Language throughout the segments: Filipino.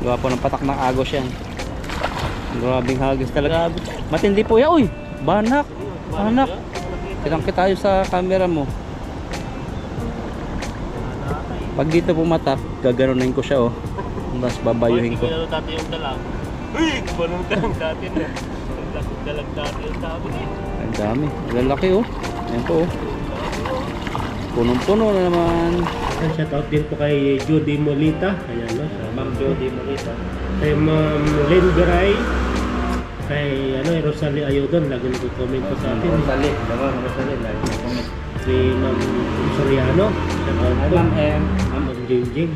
Gawa po ng patak ng agos yan. Grabing hagis talaga. Matindi po yan. Uy! Banak! Banak! Kitang kita tayo sa camera mo. Pag dito pumatak, gaganunin ko siya oh. Tapos babayuhin ko. Hindi ko dati yung dalang. Uy! Banong dalang dati na. Dalang dati yung sabi niya. Ang dami. Lalaki oh. Ayan po oh. Punong-puno na naman. Shoutout din po kay Judy Molita. Ayan no, Ma'am Judy Molita. Kay Ma'am Lynn Garay. Kay Rosalie Ayodon, lagi nagko-comment po sa atin. Rosalie, diba? Rosalie, lagi nagko-comment. Si Ma'am Soriano. Shoutout po. Ma'am Jingjing.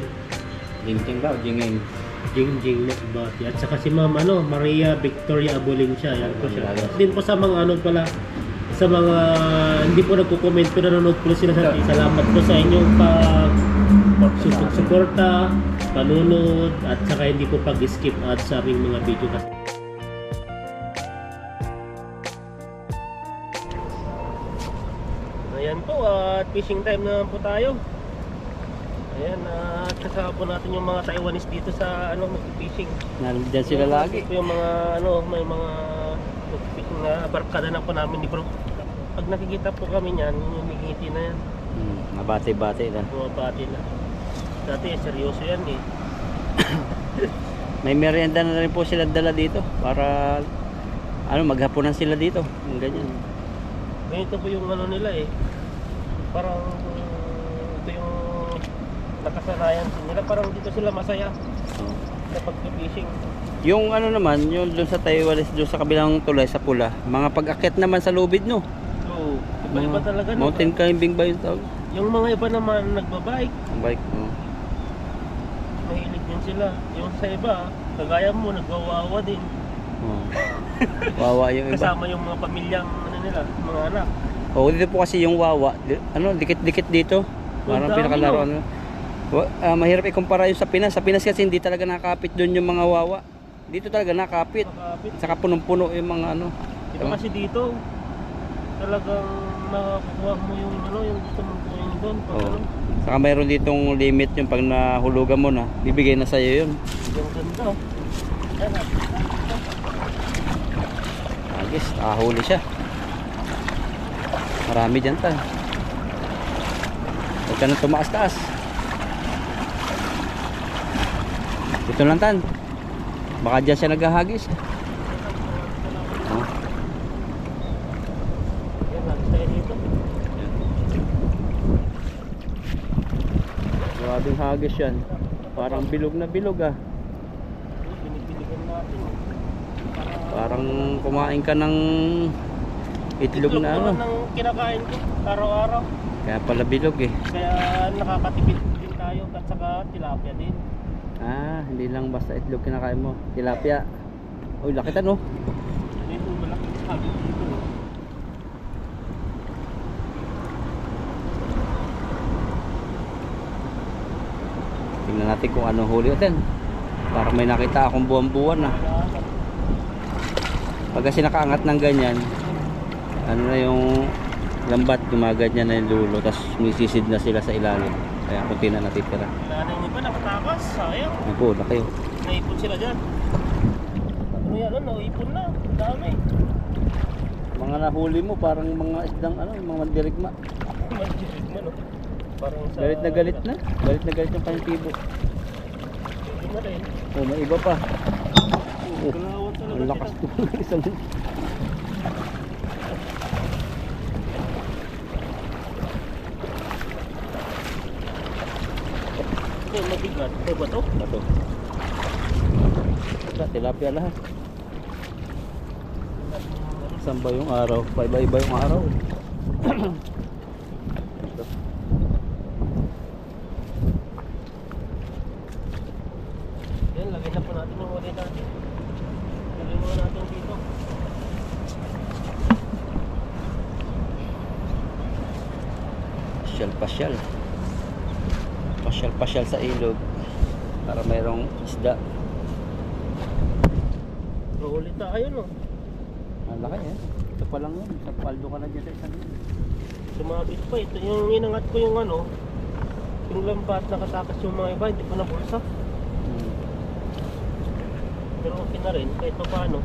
Jingjing ba o Jinging? Jingjing Nesbati. At saka si Ma'am Maria Victoria Abolincia. Ayan po siya. Din po sa mga pala, sa mga hindi po nagko-comment pero nanonood po sila sa atin. Salamat po sa inyong suporta, panunod, at saka hindi po pag-skip ads sa aming mga video. Ayan po, at fishing time naman po tayo. Ayan, at kasama po natin yung mga Taiwanese dito sa mag-fishing. Nandyan sila lagi. Yung mga may mga mag-fishing na barkada na po namin ni bro. Pag nakikita po kami niyan, yung ngiti na yan. Mabati-bati na. Mabati na. Dati seryoso yan eh. May merienda na rin po sila dala dito para maghapunan sila dito. Ganyan. Ganito po yung nila eh. Parang ito yung nakasanayan nila. Parang dito sila masaya sa pag-fishing. Yung naman, yung doon sa Taiwanese, doon sa kabilang tulay sa pula, mga pag-akit naman sa lubid no. So, iba talaga. Mountain climbing ba yung tawag? Yung mga iba naman nagbabike. Ang bike Mahilig din sila. Yung sa iba, kagaya mo, nagwawawa din. Wawa yung iba. Kasama yung mga pamilyang nila, mga anak. Dito po kasi yung wawa, dikit-dikit dito. Parang pinakalaro mahirap ikumpara yung sa Pinas. Sa Pinas kasi hindi talaga nakakapit doon yung mga wawa. Dito talaga nakakapit. Saka punong-puno yung mga Ito kasi dito, talagang makakuha mo yung yung gusto mong kunin doon. Saka mayroon ditong limit yung pag nahulugan mo na, bibigay na sa'yo yun. Yung ganda. Agis, nakahuli siya. Marami dyan tayo. Huwag ka nang tumaas-taas. Ito lang tan. Baka dyan siya naghahagis. Grabing hagis yan. Parang bilog na bilog ah. Parang kumain ka ng itlog na ng kinakain ko araw-araw. Kaya pala bilog eh. Kaya nakakatipid din tayo at saka tilapia din. Hindi lang basta itlog kinakain mo. Tilapia. Uy, laki tan oh. Dito malaki sabi dito. Tingnan natin kung anong huli natin. Para may nakita akong buwan-buwan na. Pag kasi nakaangat ng ganyan, na yung lambat, gumaganyan na yung dulo, tapos misisid na sila sa ilalim. Kaya kunti na natitira. Nanay niyo ba nakatakas? Sayang. Yan po, laki oh. Naipon sila dyan. Naipon na. Dami. Mga nahuli mo, parang mga isdang mga mandirigma. Mandirigma no? Parang sa... Galit na galit na. Galit na galit yung kanyang tibo. Hindi na rin. May iba pa. Kalawat talaga Ang lakas ko. Isang... Mabigat. Bato? Bato. Tilapia lahat. Saan ba yung araw? Iba-iba yung araw. Yan, lagay na po natin yung huli natin. Lagay mo natin dito. Pasyal-pasyal. Pasyal-pasyal sa ilog. Para mayroong isda. Mahuli tayo no? Ang laki eh. Ito pa lang yun. Sa paldo ka na dyan sa isang yun. Sumabit pa. Ito yung inangat ko yung yung lambat nakatakas yung mga iba. Hindi pa nabulsa. Pero okay na rin, kahit pa paano.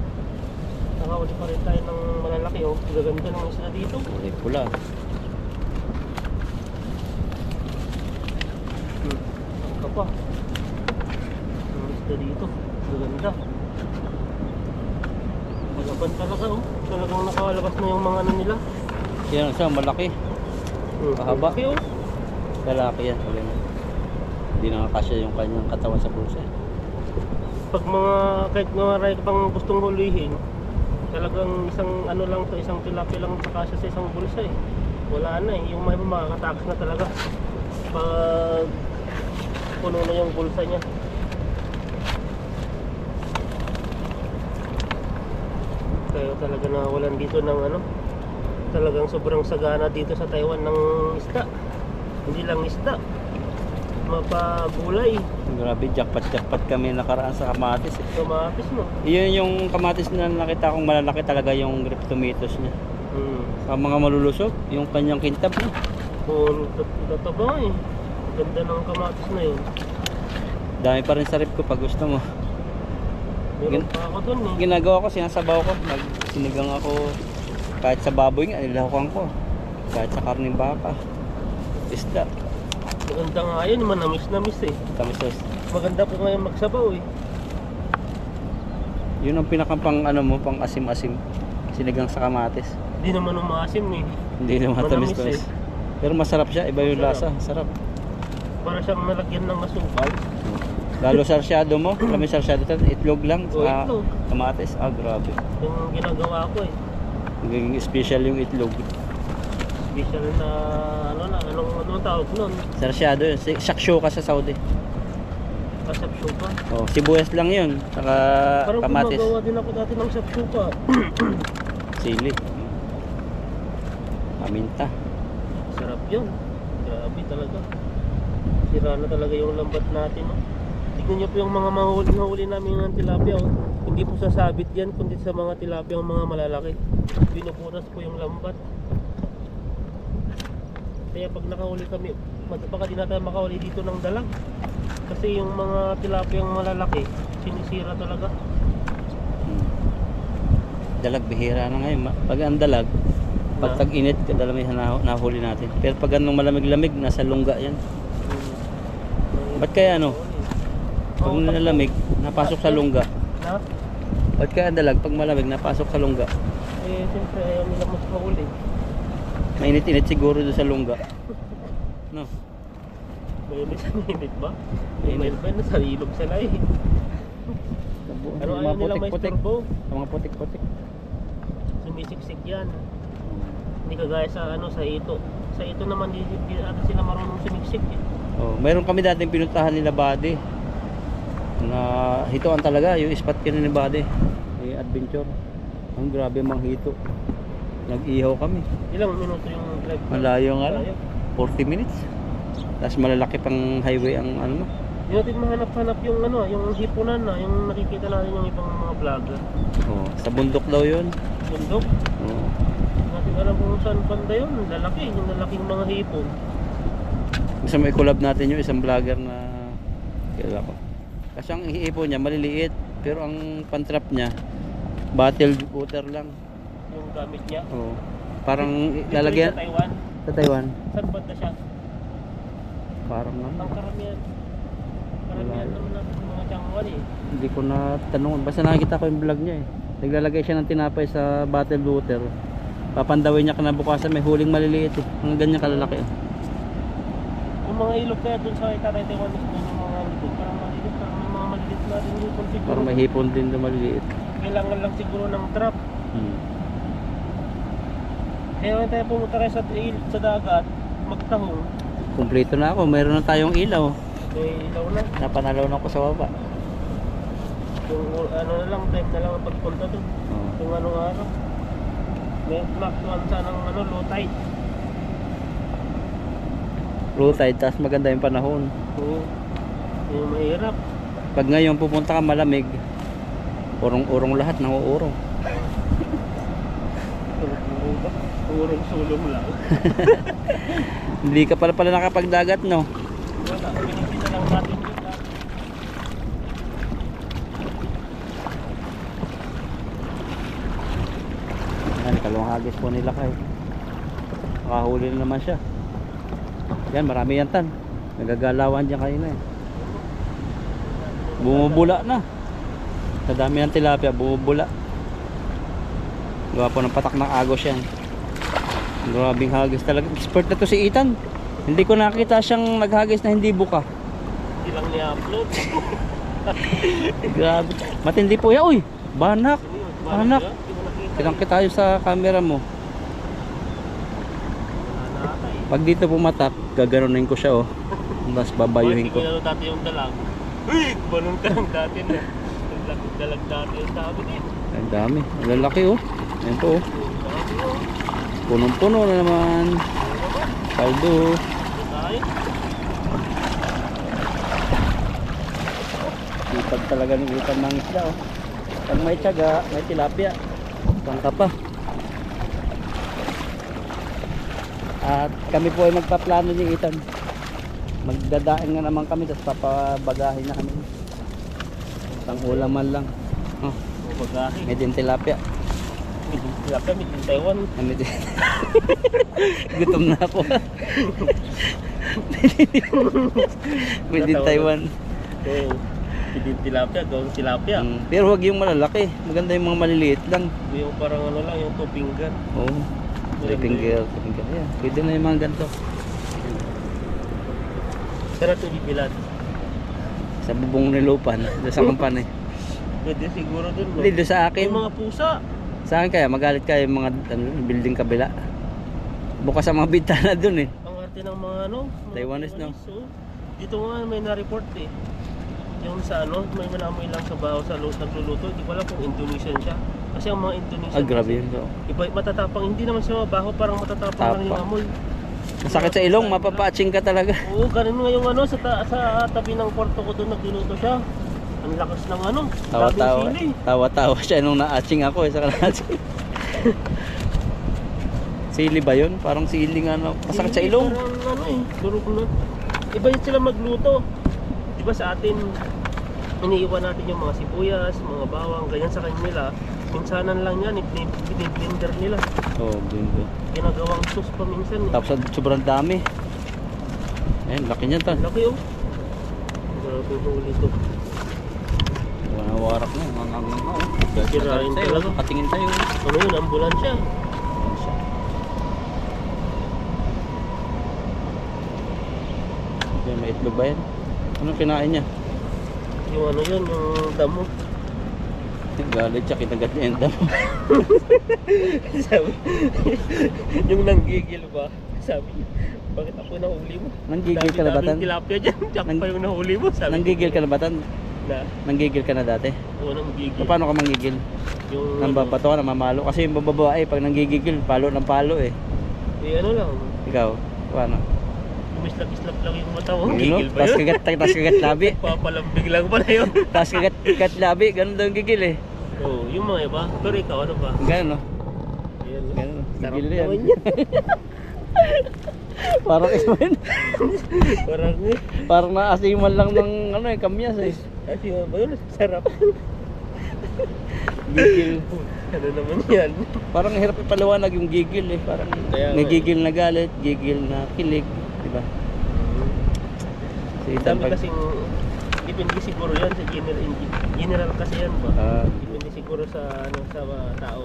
Nakahuli pa rin tayo ng malalaki oh. Gaganda ng isla dito. Kulay pula. Ang kapa. Ang isla dito. Gaganda. Malaban talaga oh. Talagang nakalabas na yung mga ano nila. Yan siya, malaki. Mahaba. Okay oh. Lalaki yan. Hindi nakakasya yung kanyang katawan sa bulsa. Pag mga, kahit mga ray pang gustong hulihin, talagang isang ano lang to, isang tilapia lang kakasya sa isang bulsa eh. Wala na eh, yung may makakatakas na talaga pag puno na yung bulsa niya. Kaya talaga nawalan dito ng ano, talagang sobrang sagana dito sa Taiwan ng isda. Hindi lang isda, mapagulay. Grabe, jackpot kami nakaraan sa kamatis eh. Kamatis mo. Iyon yung kamatis na nakita kong malalaki talaga yung Griptomitos niya. Ang mga malulusog, yung kanyang kintab no? Oo, tataba eh. Ganda ng kamatis na yun. Dami pa rin sa rip ko pag gusto mo. Meron pa ako dun eh. Ginagawa ko, sinasabaw ko. Sinigang ako kahit sa baboy nga, nilahukan ko. Kahit sa karning baka. Isda. Maganda nga yun, manamis-namis eh. Tamisos. Maganda po ngayon magsabaw eh. Yun ang pinakapang ano mo, pang asim-asim. Sinigang sa kamatis. Hindi naman umaasim eh. Hindi naman Manamis tamis-tamis. Pero masarap siya, iba yung lasa. Sarap. Para siyang nalagyan ng asukal. Lalo sarsyado mo, kami sarsyado ito, itlog lang, O sa itlog. kamatis. Ah, grabe. Yung ginagawa ko eh. Naging special yung itlog. Special na anong tawag nun? Sarsyado yun. Shakshuka sa Saudi. Sapsuka. Oh, sibuyas lang yun. Saka Parang kamatis. gumagawa din ako dati ng sapsuka. Sili. Paminta. Sarap yun. Grabe talaga. Sira na talaga yung lambat natin. No? Tignan nyo po yung mga mahuli namin ng tilapia. Oh. Hindi po sasabit yan kundi sa mga tilapia yung mga malalaki. Binubutas po yung lambat. Kaya pag nakahuli kami, baka di natin makahuli dito ng dalag. Kasi yung mga tilapia yung malalaki, sinisira talaga. Dalag, bihira na ngayon. Pag ang dalag, pag tag-init, kadalami nahuli natin. Pero pag anong malamig-lamig, nasa lungga yan. Ba't kaya ano? Pag nalamig, napasok sa lungga. Na? Ba't kaya dalag, pag malamig, napasok sa lungga? Eh, siyempre ayaw nila mas mahuli. Mainit-init siguro doon sa lungga. No? Mainit sa mainit ba? Mainit. Mainit ba? Nasa ilog sila eh. Ano Yung ayaw mga nila may putik-putik. turbo? Yung mga putik-putik. Sumisiksik yan. Hindi kagaya sa ano sa ito. Sa ito naman di ata sila marunong sumiksik eh. Oh, mayroon kami dating pinuntahan nila Bade. Na hitoan talaga yung spot kina ni Bade. Yung adventure. Ang grabe mang hito. Nag-ihaw kami. Ilang minuto yung drive? Malayo nga lang. Malayo. 40 minutes. Tapos malalaki pang highway ang ano mo. Hindi natin mahanap-hanap yung ano, yung hipunan na, yung nakikita natin yung ibang mga vlogger. Oh, sa bundok daw 'yun. Bundok. Oh. Hindi natin alam kung saan banda yun. Lalaki, yung lalaking mga hipon. Gusto mo i-collab natin yung isang vlogger na kilala ko. Kasi ang iipon niya maliliit, pero ang pantrap niya bottled water lang. Yung gamit niya. Oh. Parang Dito lalagyan sa Taiwan. sa Taiwan. Saan banda siya? Parang Ang ano, karamihan. Karamihan naman natin yung mga Tiangwan eh. hindi ko na tanong. Basta nakikita ko yung vlog niya eh. Naglalagay siya ng tinapay sa bottled water. Papandawin niya kinabukasan, may huling maliliit eh. Ang ganyan kalalaki. Yung mga ilog kaya dun sa Tatay Taiwan is dun yung mga ilog. Parang malilit, parang may mga malilit na rin hipon siguro. Parang may hipon din na maliliit. Kailangan lang siguro ng trap. Hmm. Kaya when tayo pumunta kayo sa dagat, magtahong, Kumpleto na ako. Mayroon na tayong ilaw. may ilaw na. Napanalaw na ako sa baba. Yung ano na lang, time na lang ang pagpunta dun. Oh. Yung anong araw. May max 1 sanang ano, low tide. Low tide, tapos maganda yung panahon. Oo. Yung mahirap. Pag ngayon pupunta ka malamig, urong-urong lahat, nanguurong. Urong ba? Urong sulong lang. Hindi ka pala nakapagdagat, no? Wala, pinikita lang natin yun. Dalawang hagis po nila kayo. Nakahuli na naman siya. Yan, marami yan tan. Nagagalawan dyan kanina eh. Bumubula na. Sa dami ng tilapia, bumubula. Gawa po ng patak ng agos yan. Grabing hagis talaga. Expert na to si Ethan. Hindi ko nakita siyang naghagis na hindi buka. Hindi lang ni-upload. Grabe. Matindi po yan. Uy, banak. Banak. Kinangkit tayo sa camera mo. Pag dito pumatak, gaganunin ko siya oh. Tapos babayuhin ko. Hindi dati yung dalag. Uy, balon ka lang dati na. Dalag dati yung sabi din. Ang dami. Ang lalaki oh. Ayan po oh. Punong-puno na naman. Paldo. Sipag talaga ng ipan ng isda oh. Pag may tiyaga, may tilapia. Bangka pa. At kami po ay magpaplano ni Ethan. Magdadaing nga naman kami, tapos papabagahin na kami. Pang ulaman lang. Oh, Bagahe. may din tilapia. Tilapia, may din Taiwan. Gutom na ako. May din Taiwan. Oo. Hindi tilapia, gawang tilapia. Pero wag yung malalaki. Maganda yung mga maliliit lang. Yung parang ano lang, yung 2 finger. Oo. Three finger. Yan. Pwede na yung mga ganito. Sarap ito bibilad. Sa bubong nilupan. Doon sa kampanya. Pwede siguro dun, no? Hindi, doon sa akin. Yung mga pusa. Sa akin kaya, magalit kayo yung mga building kabila. Bukas sa mga bintana doon eh. Ang arte ng mga ano. mga Taiwanese, no? oh. Dito nga may na-report eh. Yung sa ano, may malamoy lang sa bahaw sa nagluluto. Hindi ko alam kung Indonesian siya. Kasi ang mga Indonesian Grabe kasi, yun. So. iba, matatapang, hindi naman siya mabaho, parang matatapang lang yung Tapang. amoy. Masakit sa ilong, mapapatching ka talaga. Oo, ganun nga yung ano, sa tabi ng kwarto ko doon nagluluto siya. Ang lakas ng ano, Tawa-tawa. daming sili. Tawa-tawa siya nung na-atching ako eh, sa kanatching. Sili ba yun? Parang sili nga na. Masakit sa Hindi, ilong. Parang ano eh, durog na. Iba yun sila magluto. Diba sa atin, iniiwan natin yung mga sibuyas, mga bawang, ganyan sa kanila. Minsanan lang yan, blender nila. Oh, bingo. Ginagawang sauce pa minsan eh. Tapos sobrang dami. Ayun, laki niyan tan. Laki oh. Grabe huli ito. Wala warak na. Kirain talaga. Patingin tayo. Ano yun, ambulansya. Yan, may itlog ba yan? Anong kinain niya? Yung ano yun, yung damo. Galit siya, kinagat niya yung damo. Sabi, yung nanggigil ba? Sabi niya, bakit ako nahuli mo? Nanggigil ka na ba, Tan? Daming tilapia dyan, Jack pa yung nahuli mo. Sabi Nanggigil ka na ba tan? na, Nanggigil ka na dati? oo, nanggigil. Paano ka manggigil? Yung Nang babato ka, namamalo. Kasi yung bababae, pag nanggigigil, palo ng palo eh. eh, ano lang, Ikaw, paano? umislap-islap lang yung mata mo. Ano? Gigil ba Tas yun? kagat labi. Papalambing lang pala yun. Tas kagat labi, ganun daw yung gigil eh. Oo, yung mga iba. Pero ikaw, ano ba? Ganun no? Ayan, Ganun no? sarap Gigil naman yan. yan. Parang isman. Parang eh. Parang naasiman lang ng ano eh, kamyas eh. Kasi ba yun? Sarap. Gigil. Ano naman yan? Parang hirap ipaliwanag yung gigil eh. Parang Kaya may nga eh. gigil na galit, gigil na kilig. Diba? Si Ethan Dami kasing, depende siguro yan sa general kasi yan ba? Depende siguro sa ano sa mga tao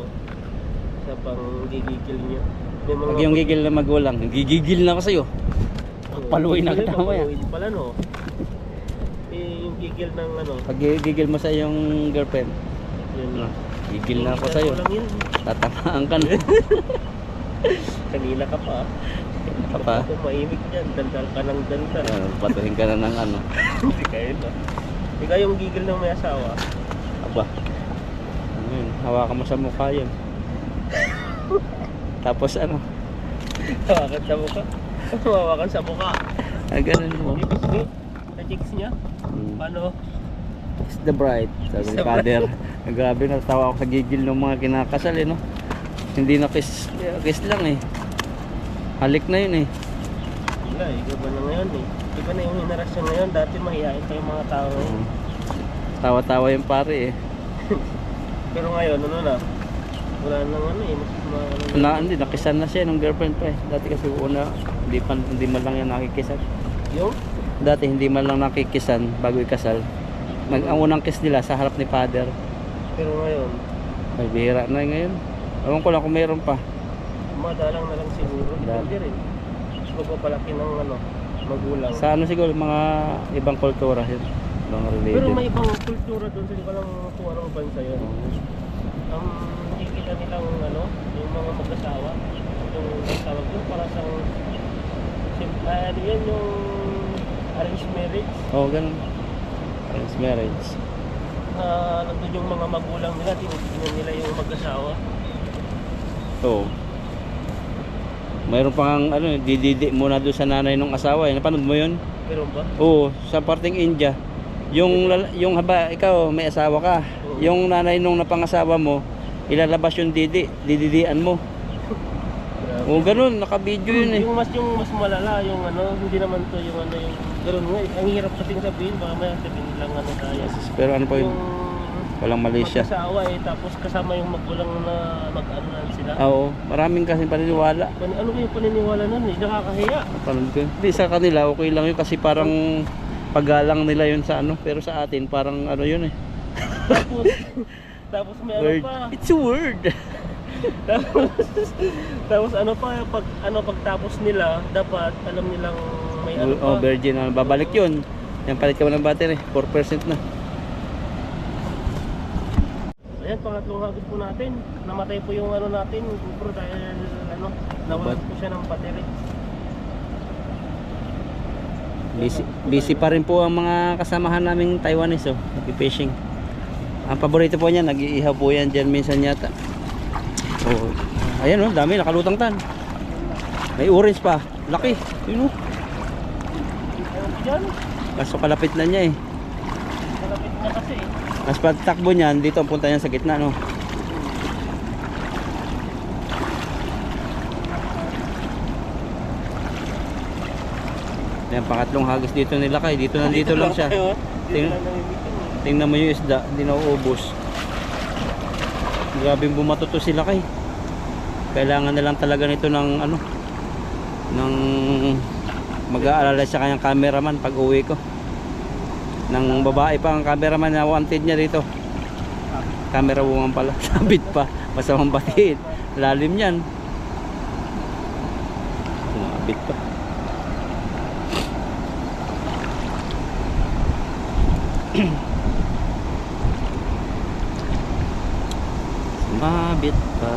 sa pang gigigil niya. May mga pag yung gigil na magulang, gigigil na ako sa'yo. Paluin na kita mo yan. Paluin pala no. Eh, yung gigil ng ano. Pag gigil mo sa yung girlfriend, Yun. gigil na ako sa'yo. Lang yun. Tatamaan ka na. Kanina ka pa. Ka pa? Ako maimik dyan. Daldal ka ng daldal. Patuhin ka na ng ano. Hindi kayo na. Ikaw yung gigil ng may asawa. Aba. Ano yun? Hawakan mo sa mukha yun. Tapos ano? Hawakan sa mukha. Hawakan sa mukha. Ganun mo. Ibig sabihin, sa chicks niya. Paano? It's the bride. Sabi It's ni the father. Grabe, natawa ako sa gigil ng mga kinakasal eh, no? Hindi na kiss lang eh. Halik na yun eh. Wala, iba na ngayon eh. Iba na yung henerasyon ngayon. Dati mahihain pa yung mga tao. Tawa-tawa yung pare eh. Pero ngayon, ano na? Wala nang ano eh. Hindi, nakisan na siya ng girlfriend pa eh. Dati kasi una, hindi man lang yan nakikisan. Yung? Dati hindi man lang nakikisan bago ikasal. Ang unang kiss nila sa harap ni father. Pero ngayon, Ay, bihira na ngayon. Ewan ko lang kung mayroon pa. madalang na lang siguro. Depende rin. Magpapalaki ng ano, magulang. Sa ano siguro, mga ibang kultura yun. Mga religion. Pero may ibang kultura doon, hindi ko lang kung anong bansa yun. Ang nakikita nilang ano, yung mga mag-asawa, yung tawag doon para sa ano yan, yung arranged marriage. Oo, ganun. Arranged marriage. Na nandun yung mga magulang nila, tinitingnan nila yung mag-asawa. Oo. Mayroon pang ano, dididi muna doon sa nanay ng asawa. Napanood mo yun? Pero ba? Oo, sa parting India. Yung haba, ikaw may asawa ka. Oo. Yung nanay nung napangasawa mo, ilalabas yung dididian mo. Oo, ganun, naka-video yun eh. Yung mas malala, yung ano, hindi naman to yung ano, yung ganun nga. Ang hirap kasing sabihin, baka may sabihin lang ano tayo. Pero ano pa yun? Yung Walang Malaysia. mag-asawa eh, tapos kasama yung magulang na mag-ano na sila. Oo, maraming kasi paniniwala. Ano yung paniniwala nun eh, nakakahiya. Napanood ko. Hindi, sa kanila okay lang yun kasi parang paggalang nila yun sa ano. Pero sa atin parang ano yun eh. Tapos may ano Word. pa. It's a word. Tapos ano pa, pagtapos nila, dapat alam nilang may ano pa. Oh, virgin na babalik yun. Yan, palit ka mo ng battery, 4% na. Ayan, pangatlong hagis po natin. Namatay po yung ano natin, GoPro dahil ano, nawalan po siya ng battery. Busy pa rin po ang mga kasamahan naming Taiwanese, oh, nag-fishing. Ang paborito po niya, nag-iihaw po yan dyan minsan yata. Oh, ayan oh, dami, nakalutang tan. May orange pa, laki. Yun oh. Ayun dyan, Kaso kalapit na niya eh. malapit na kasi eh. Mas pagtakbo niyan, dito ang punta niya sa gitna, no? Yan, pangatlong hagis dito nila kay. Dito nandito lang siya. Dito Ting- lang namimitin. Tingnan mo yung isda, hindi na uubos. Grabing bumato to sila kay. Kailangan na lang talaga nito ng ano, ng mag-aalala sa kanyang cameraman pag uwi ko. Nang babae pa ang cameraman na wanted niya dito. Camera woman pala. Sabit pa. Masamang batiin. Lalim yan. Sabit pa. Sumabit pa.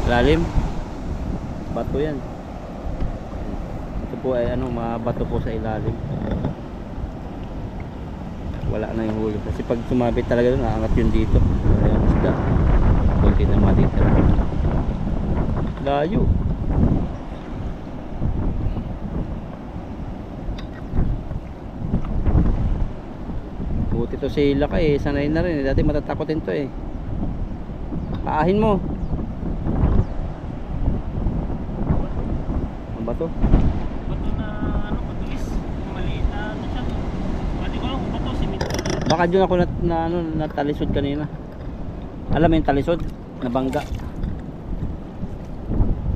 Lalim. Bato yan. Ito po ay ano, mga bato po sa ilalim. Wala na yung huli. Kasi pag sumabit talaga doon, aangat yun dito. Ayan, isda. Kunti na matitira. Layo. Buti to si Laka eh, sanay na rin eh. Dati matatakotin to eh. Paahin mo. Ang bato. Bato na ano, matulis. Maliit na ano siya. Pwede ko lang kung bato, simento. Baka dyan ako natalisod kanina. Alam mo yung talisod? Nabangga.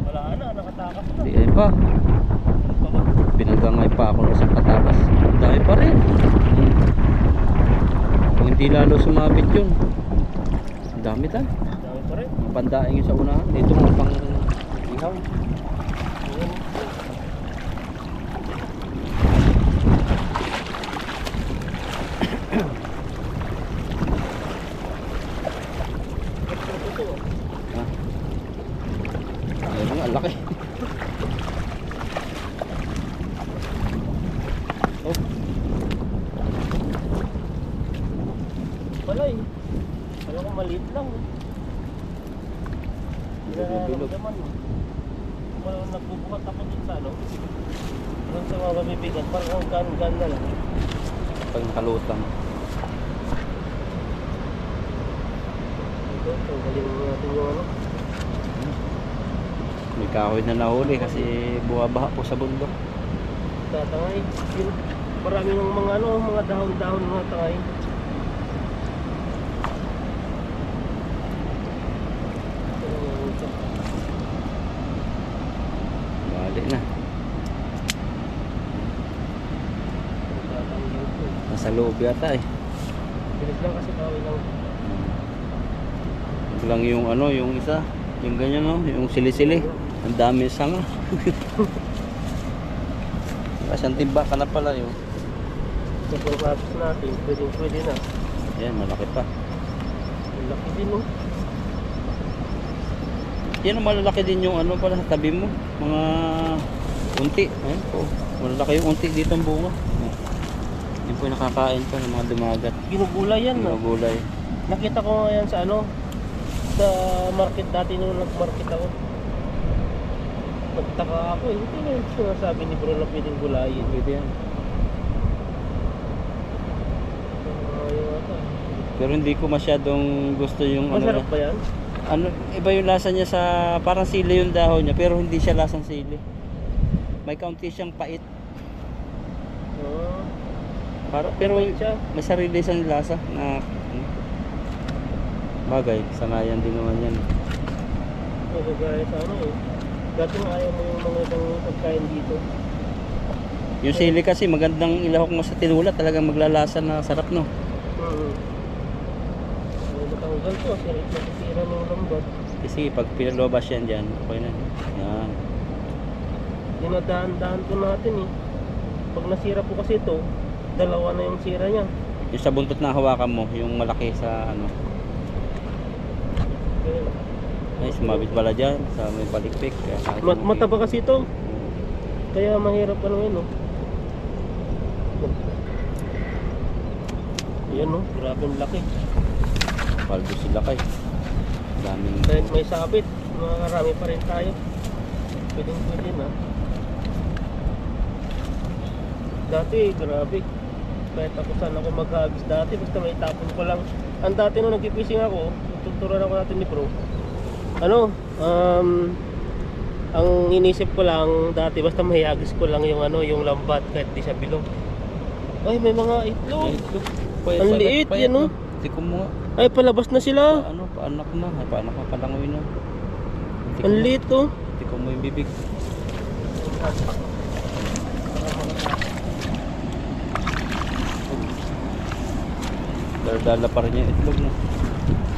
Wala na, nakatakas na. Di pa. Ano pa ba? Pinagangay pa ako sa patakas. Dami pa rin. Kung hindi lalo sumabit yun. Ang dami tan. Dami pa rin. Mga pandaing yung sa unahan. Dito mga pang ihaw. Ayan. Ito, Ha? Ayun nga, ang laki. Oh, pala eh. Kala ko maliit lang. Bilog-bilog. Naman. Kung nagbubuhat ako dun sa ano, dun sa mga mabibigat, parang gan-gan na lang. pag nakalutang. Ito, tanggalin natin yung ano. May kahoy na nahuli kasi buwabaha po sa bundok. Tatangay. Yun, marami ng mga ano, mga dahon-dahon mga tangay. Nasa loob yata eh. Bilis lang kasi kawin lang. Ito lang yung ano, yung isa. Yung ganyan no, yung sili-sili. Ang dami sanga. Kasyang timba ka na pala yun. Sa pang-harvest natin, pwede na. Ayan, malaki pa. Ang laki din no. Yan ang malalaki din yung ano pala sa tabi mo. Mga unti. Ayan po. Malalaki yung unti dito ang bunga. Yan po yung nakakain pa ng mga dumagat. Ginugulay yan no. Ginugulay. Nakita ko nga yan sa ano, sa market dati nung nag-market ako. Nagtaka ako eh. Hindi na yung sinasabi ni bro na pwedeng gulayin. Pwede yan. Ayaw ata. Pero hindi ko masyadong gusto yung Masarap ano. ba yan? Ano, iba yung lasa niya sa parang sili yung dahon niya pero hindi siya lasang sili. May kaunti siyang pait. Oh, Pero pait siya. may sarili siyang lasa na bagay, sanayan din naman yan. Oo, gaya sa ano eh. Dati nga ayaw mo yung mga ibang pagkain dito. Yung sili kasi magandang ilahok mo sa tinula, talagang maglalasa na sarap no. May natanggal ko, sirit na sisira ng lambat. Kasi pag pinalobas yan dyan, okay na. Yan. Dinadaan-daan ko natin eh. Pag nasira po kasi ito, dalawa na yung sira niya. Yung sa buntot na hawakan mo, yung malaki sa ano. Kaya, Ay, sumabit pala dyan sa may palikpik. Kaya kahit mataba kasi ito. Kaya mahirap ano yun no. Yan no, grabe ang laki. paldo sila kay. Daming Kahit may sabit, marami pa rin tayo. Pwede na. Dati, grabe. Kahit ako saan ako maghagis dati, basta may tapon ko lang. Ang dati nung nag-fishing ako, tuturuan ako natin ni bro. Ano, ang inisip ko lang dati, basta mahiyagis ko lang yung ano, yung lambat kahit di siya bilog. Ay, may mga itlog. Ang liit, yan no? Hindi ko mo nga. Ay, palabas na sila. Ano, paanak na. Ay, paanak na, palangoy na. Ang liit to. Hindi ko mo yung bibig. Dala pa rin yung itlog no.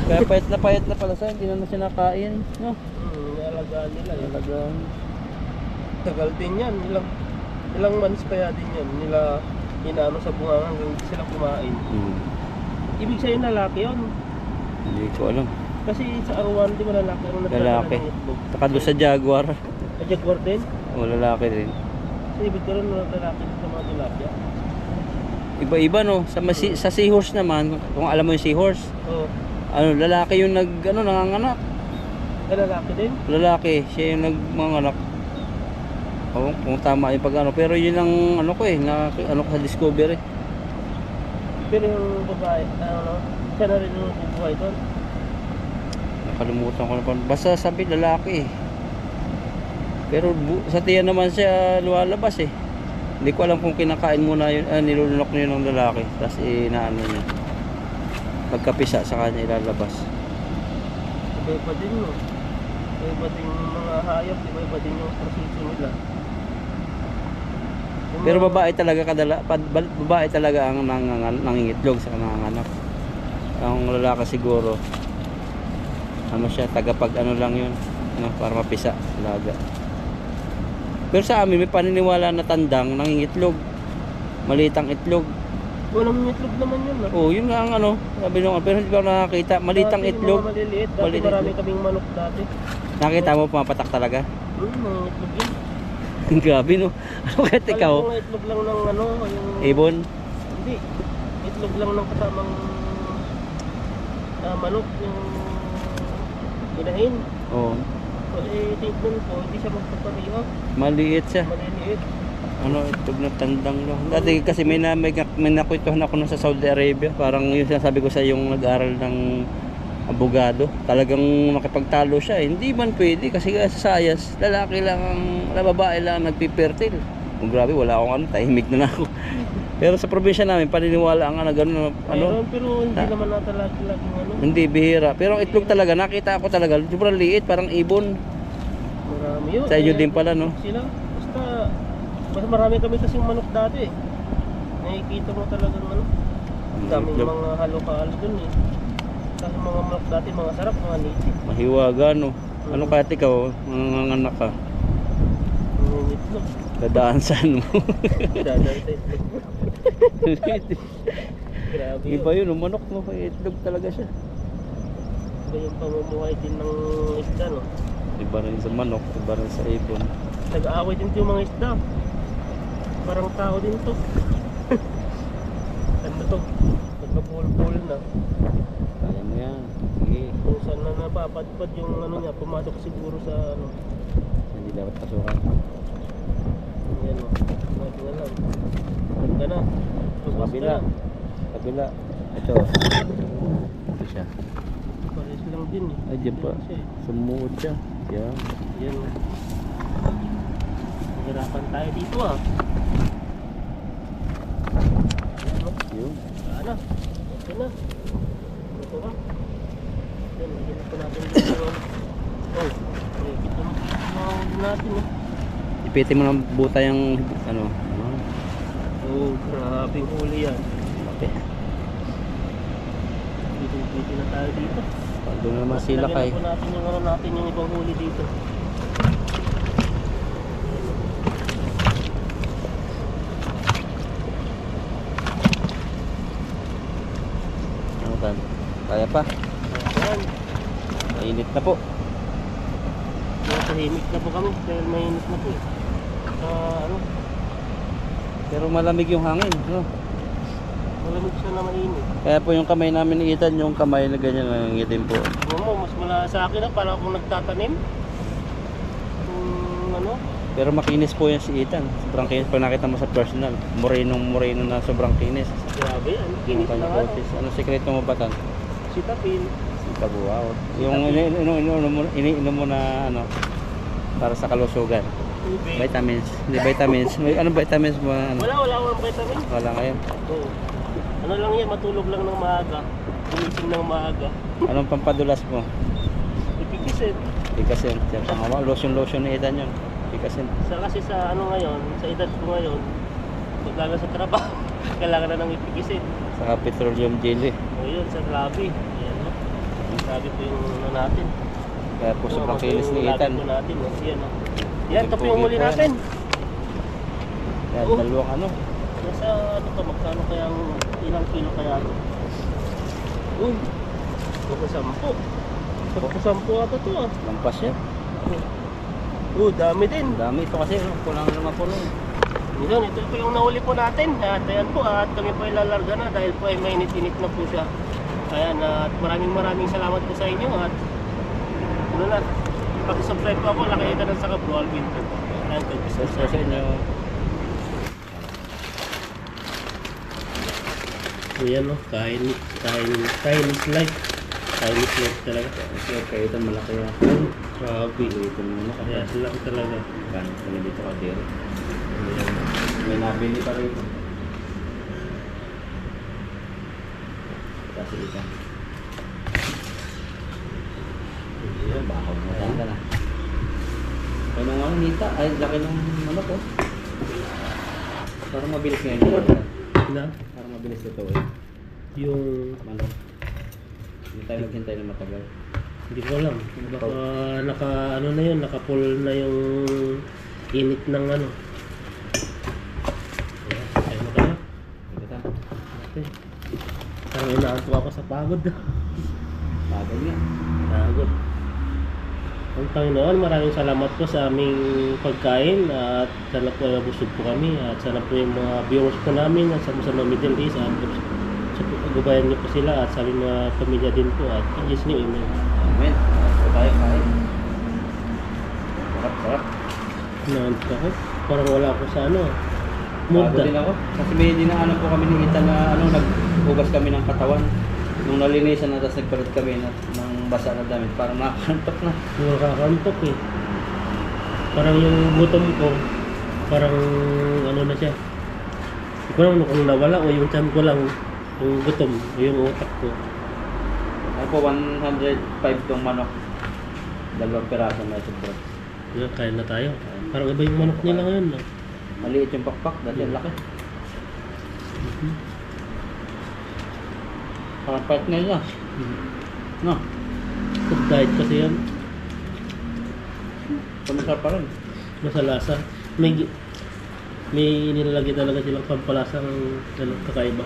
Kaya payat na pala sa hindi na siya nakain no. Nialagaan nila. Talagang Tagal din yan. Ilang months kaya din yan. Nila inaano sa bunga hanggang hindi sila kumain. Ibig sabihin lalaki yun. Hindi ko alam. Kasi sa awan, di ba lalaki ang nagdadala Lalaki. ng itlog? Saka doon sa jaguar. Sa jaguar din? O lalaki rin. So ibig ko rin lalaki din sa mga tilapia. Iba-iba no. Sa seahorse naman, kung alam mo yung seahorse, Oo. ano, lalaki yung nanganganak. Ay lalaki din? Lalaki, siya yung nagmanganak. Oo, kung tama yung pag ano. Pero yun ang ano ko eh, ano ko sa Discovery. Pero yung babae, ano, siya na rin yung bubuhay doon. Nakalimutan ko na pa. Basta sabi lalaki eh. Pero sa tiyan naman siya lumalabas eh. Hindi ko alam kung kinakain muna yun, nilulunok niya ng lalaki. Tapos inaano niya. Pagkapisa sa kanya ilalabas. Iba-iba din no. Iba-iba din yung mga hayop, iba-iba din yung proseso nila. Yung Pero mga- babae talaga ang nangingitlog sa nanganganak. Ang lalaki siguro ano siya, tagapag ano lang yun, ano, para mapisa, alaga. Pero sa amin may paniniwala na tandang nangingitlog. Malitang itlog. Walang itlog naman yun no. Oh, yun nga ang ano, sabi nung pero hindi ko nakakita, malitang Dati, itlog. Mga maliliit, dati Maliliit marami itlog. kaming manok dati. Nakita mo pumapatak talaga. Mga itlog yun. Grabe no. Ano kahit ikaw? Alam ko nga itlog lang ng ano, yung... Ibon? Hindi. Itlog lang ng kasamang manok, yung inahin. Oh, Well, tingnan ko, hindi siya magpapariho. maliit siya. Maliliit. Ano, itlog na tandang no. Dati kasi may nakwituhan ako na sa Saudi Arabia. Parang yung sinasabi ko sa yung nag-aral ng abogado. Talagang makipagtalo siya. Hindi man pwede kasi sa science, lalaki lang babae lang nagpipertil. Oh, grabe, wala akong ano, tahimik na ako. Pero sa probinsya namin, paniniwala ang gano'n, ano, Meron, pero hindi naman nata laging ano. hindi bihira. Pero ang itlog talaga, nakita ko talaga, sobrang liit, parang ibon. Marami yun. Sa inyo din pala, no? Sila, basta marami kami kasing manok dati eh. nakikita mo talagang ano, ang daming itlog. mga halo-halo dun eh. Kasi mga manok dati, mga sarap, mga native. Mahiwaga, no? Ano kahit ikaw, mga anak ka, Yung itlog. dadaan saan mo? Dadal sa itlog. Grabe yun. Iba yun, yung manok, no? Itlog talaga siya. Iba yung pamumuhay din ng isda, no? Iba rin sa manok, iba rin sa ibon. Nag-aaway din yung mga isda. Parang tao din to. Ano to? Nagka-pul-pul na. Kaya mo yan. Sige. Kung saan na napapadpad yung ano niya, pumasok siguro sa ano. Hindi dapat pasukan. Yan o. Natin na lang. Ganda na. Sa kabila. Kabila. Ito. Ito siya. Pares lang din eh. Ay, dyan pa. Yan siya eh. Sumuot siya. Yan. Yan o. Nahirapan tayo dito ah. Yan o. Yun. Sana. Ito na. Ito na. Yan, lagyan na po natin dito. Oh, kita mo. Mahuli natin eh. Ipitin mo ng buta yung ano. Oh, grabing huli yan. Okay. Dito na tayo dito. Doon naman sila kay. Lagyan na po natin yung ano natin, yung ibang huli dito. Ano tan? Kaya pa. Ayan. Mainit na po. Tahimik na po kami dahil mainit na po eh. Ano, Pero malamig yung hangin. No? malamig siya na mainit. Kaya po yung kamay namin ni Ethan, yung kamay na ganyan nangingitim po. Mo, mas mula sa akin na parang akong nagtatanim. Ano? Pero makinis po yan si Ethan. Sobrang kinis. Pag nakita mo sa personal, moreno na sobrang kinis. Grabe yan. Kinis Yung na kanyang ano. kutis. Anong sekreto mo ba tan? Sitapin. Wow. Yung iniinom mo na ano para sa kalusugan. Tubig. Vitamins. Hindi vitamins. May anong vitamins mo? Ano? Wala akong vitamin. Wala ngayon. Oo. Ano lang yan, matulog lang ng maaga. Gumising ng maaga. Anong pampadulas mo? Ipikisin. Pikasin. Lotion ni Ethan yun. Pikasin. Kasi sa ano ngayon, sa edad ko ngayon, maglaga sa trabaho, kailangan na ng ipikisin. Saka petroleum jelly. O yun, sa labi. Ayan o. Sabi po yung ano natin. Kaya po sobrang kinis ni Ethan. Yung labi po natin. O. Yan o. Yan, ito po Pogi yung huli po yan. natin. Kaya Oh. dalawang ano. Nasa ano to, magkano kaya ilang kilo kaya ito? Uy, pagkasampu. Pagkasampu ata to ah. Lampas siya. Dami din. Ang dami. Ito kasi kulang naman po nun. Yun, ito po yung nahuli po natin. At ayan po, at kami po ay lalarga na dahil po ay mainit-init na po siya. Ayan, at maraming salamat po sa inyo. At ano na, pag-subscribe po ako, nakikita ng saka Bro Alvin. Ayan, Yes, po sa inyo. Ayan o, kain is life. Kain is life talaga. Kasi kaya Ethan malaki yan. Grabe. Ito muna kasi. Ayan, lang talaga. Kami dito ka dito. May nabili pa rin. Kasi Ethan. Ayan, bakod mo. Tanda na. Kaya nung ano, nita. Ay, laki nung manok oh. Parang mabilis ngayon. Na, Parang mabilis ito eh. yung Manok. Hindi tayo naghintay na matagal. hindi ko alam. Baka naka ano na yun, naka-pull na yung init ng ano. Ayan, kaya mo tayo. Ito. Okay. Parang inaantok ako sa pagod. Bagal nga. Pagod. Ang Panginoon, maraming salamat po sa aming pagkain at sana po ay mabusog po kami at sana po yung mga viewers po namin at sa mga Middle East at sa pagbabayan niyo po sila at sa aming mga pamilya din po at in Jesus name, amen. Amen. Ito tayo kain. Sarap, sarap. Naantok ako. Parang wala ako sa ano. Bago Muda. din ako. Kasi may dinaanan po kami ni Ethan na ano, naghugas kami ng katawan. Nung nalinisan na, tapos nagpalit kami ng basa na damit. Parang nakakantok na. Nakakantok eh. Parang yung gutom ko, parang ano na siya. Hindi ko alam kung nawala o yung tiyan ko lang, yung gutom, o yung utak ko. Ako po, 105 tong manok. 2 piraso na sobra. Yan, kain na tayo. Parang iba yung manok nila ngayon. No? Maliit yung pakpak, dati ang laki. Parang partner na. No? Food diet kasi yan. Pamasarap pa rin. Masalasa. May nilalagay talaga silang pampalasang ano, kakaiba.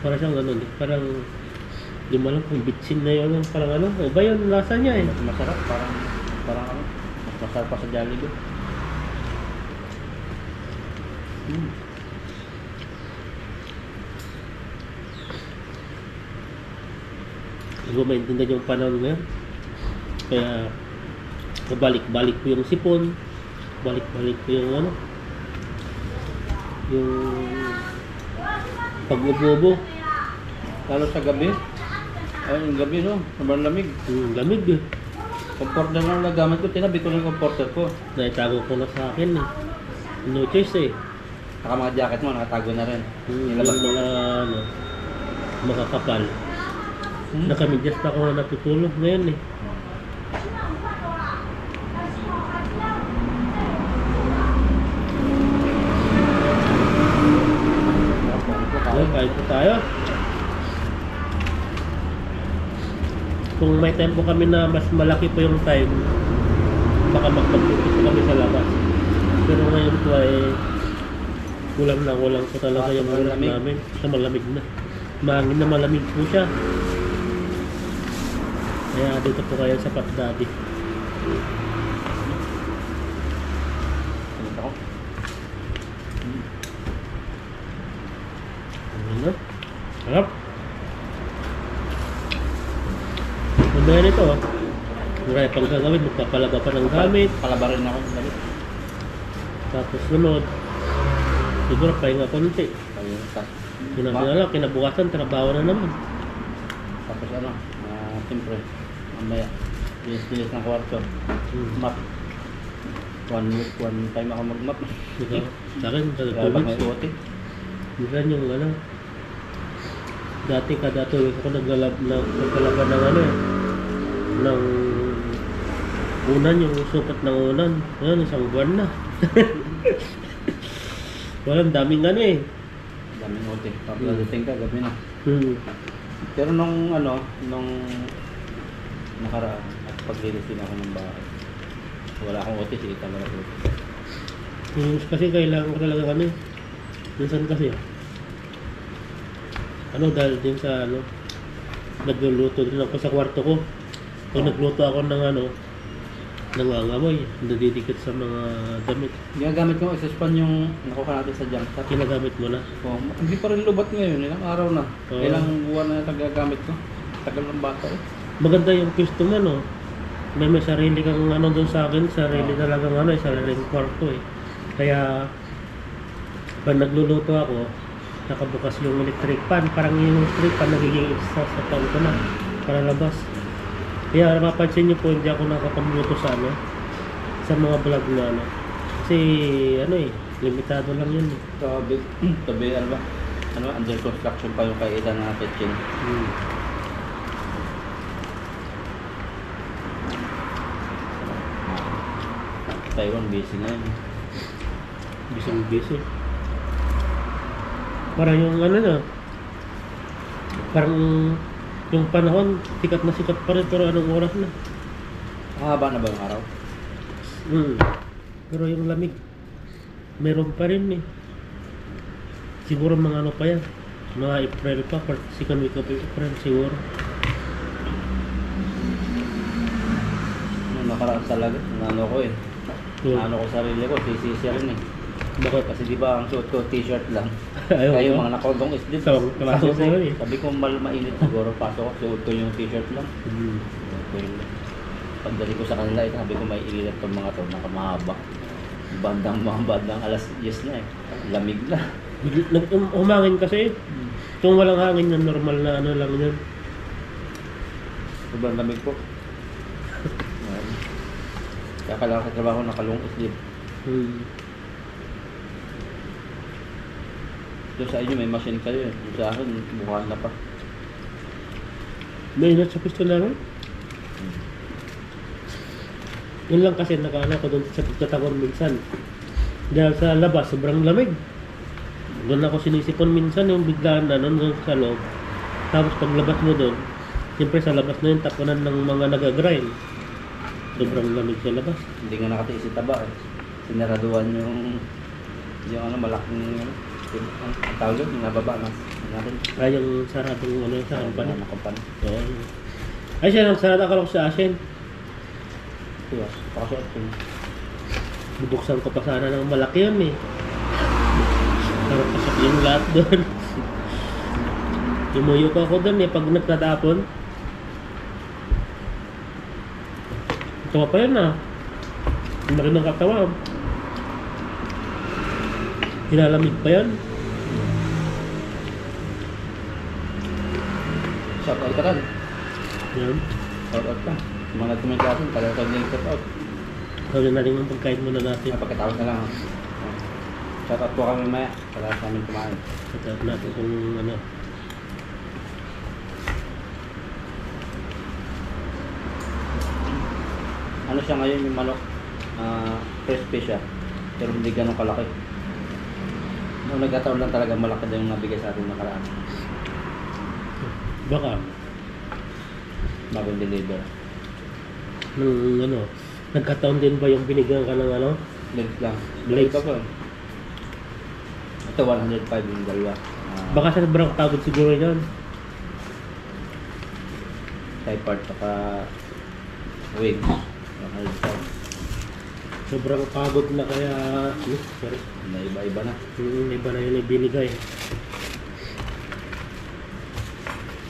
Para siyang ano, parang di mo alam kung bitsin na yun, parang ano, o ba yun lasa niya eh. Masarap, parang ano, mas masarap pa sa Jollibee. Hindi ko maintindihan yung panahon ngayon. Kaya balik-balik ko yung sipon, balik-balik ko yung ano, yung pag-ubo-ubo. Lalo sa gabi. Ayun, yung gabi no, sobrang lamig. Yung lamig eh. Comforter na nagamit ko, tinabi ko ng comforter ko. Naitago ko na sa akin eh. No choice eh. Saka mga jacket mo, nakatago na rin. Yung Nilabas ko. mga ano, makakapal. Nakamidyas pa ako na natutulog ngayon eh. Ayun, kahit po tayo. Kung may tempo kami na mas malaki po yung time, baka magpagpupit po kami sa labas. Pero ngayon po ay kulang po talaga yung ulam namin. Sa malamig na. Mahangin na malamig po siya. Kaya dito po kayo sa Pat Daddy. Sinita ko. Ano? Harap. Mamaya nito oh. Marami pang gagawin, magpapalaga pa ng gamit. Palabarin ako ng gabi. Tapos sunod. Siguro pahinga konti. Ayun, Sinabi na lang, kinabukasan, trabaho na naman. Tapos ano, siyempre, mamaya, bilis-bilis ng kwarto. Map. 1 week, 1 time ako mag-map. Ikaw, sa akin, Kaya sa 2 pag may weeks. OT. Minsan yung ano, dati kada 2 weeks ako nagkalaban ng ano eh, ng unan, yung sukat ng unan. Ngayon, isang buwan na. Walang daming ano eh. Daming OT. Pag nadating ka, gabi na. Pero nung nakaraan, at paglilis din ako ng bahay, wala akong OT, sige talaga OT. Kasi kailangan ko talaga kami. Minsan kasi, ano dahil din sa ano, nagluluto din ako sa kwarto ko. Pag nagluto ako ng ano, nangangamoy, nadidikit sa mga damit. Ginagamit ko sa span yung nakuha natin sa junk shop. Kinagamit mo na. Oh, hindi pa rin lubat ngayon, ilang araw na. Oo. Ilang buwan na nagagamit ko. Tagal ng bata eh. Maganda yung pwesto mo, no? May sarili kang ano doon sa akin, sarili talagang ano, sariling kwarto eh. Kaya, pag nagluluto ako, nakabukas yung electric pan, parang yung electric pan nagiging exhaust sa pan ko na, para labas. Kaya mapapansin niyo po, hindi ako nakapagluto sa ano, sa mga vlog na ano. Kasi ano eh, limitado lang yun eh. Tabi, ano ba? Ano, under construction pa yung kaitan ng kitchen. Taiwan, busy na yun. Busy. Parang yung ano na, parang yung panahon, sikat na sikat pa rin, pero anong oras na? Haba na ba yung araw? Pero yung lamig, meron pa rin eh. Siguro mga ano pa yan, mga April pa, second week of April siguro. Nung nakaraan talaga, ano ko eh. Ano ko sarili ko, TCC rin eh. Bakit? Kasi di ba ang suot ko t-shirt lang. Ayaw Kaya yung ko. mga nakondong isdip. Pasok sa'yo eh. Sabi ko mainit siguro, pasok ko, suot ko yung t-shirt lang. Suot ko yun. Pagdali ko sa kanila, sabi ko may ililat tong mga to, nakamahaba. Mga bandang alas 10 na eh. Lamig na. Humangin kasi. Kung walang hangin na normal na ano lang yun. Sobrang lamig po. Kaya kailangan sa trabaho nakalong sleeve. Doon sa inyo may machine kayo eh. Doon sa akin, bukaan na pa. May inat sa pisto namin. Yun lang kasi nakaano ko doon sa pagtatawag minsan. Dahil sa labas, sobrang lamig. Doon ako sinisipon minsan yung biglaan na doon sa loob. Tapos paglabas mo doon, siyempre sa labas na yung tapunan ng mga nag-grind. Sobrang lamig sa labas. Hindi nga nakatiis si taba eh. Sinaraduan yung ano, malaking ang tawag yun, yung nababa na natin. Ay, yung saradong ano sa company. Ng company. Oo. Ay, siya nang sarada ka lang sa asin. Diba? Pakasuot ko. Bubuksan ko pa sana ng malaki yun eh. Pero pasok yung lahat doon. Tumuyo ko ako doon eh pag nagtatapon. Ito pa yun ah. Ang laki ng katawan. Hinalamig pa yan. Shout out ka rin. Yan. Shout out ka. Mga nag-comment natin, talagang din shout out. Gawin natin yung pagkain muna natin. Pagkatapos na lang. Shout out po kami mamaya. Para sa amin kumain. Pagkain natin kung ano. Ano siya ngayon yung manok? Crispy siya. Pero hindi ganun kalaki. Noong nagkataon lang talaga malaki na yung nabigay sa atin nakaraan. Baka. Bago deliver. Nung ano. Nagkataon din ba yung binigyan ka ng ano? Legs lang. Legs. Ito po. Ito 105 yung dalawa. Baka sa sobrang pagod siguro yun. Side part saka wings. 105. Sobrang pagod na kaya. Sorry. Na iba-iba na. Iba na yun ibinigay.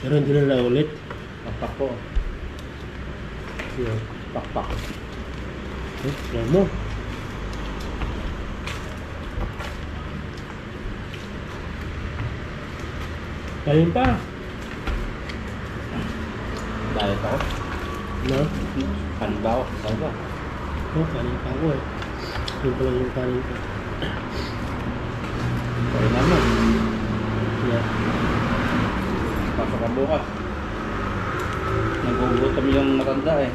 Pero hindi na naulit. Pakpak po. Yeah. Pakpak. Alam mo. Kain pa. Diet ako. No? Kanin ba ako? Saan ba? Oh, kanin pa ako eh. Yun pala yung kanin ko. Sorry naman. Yeah. Pasok ka bukas. Nagugutom yung matanda eh.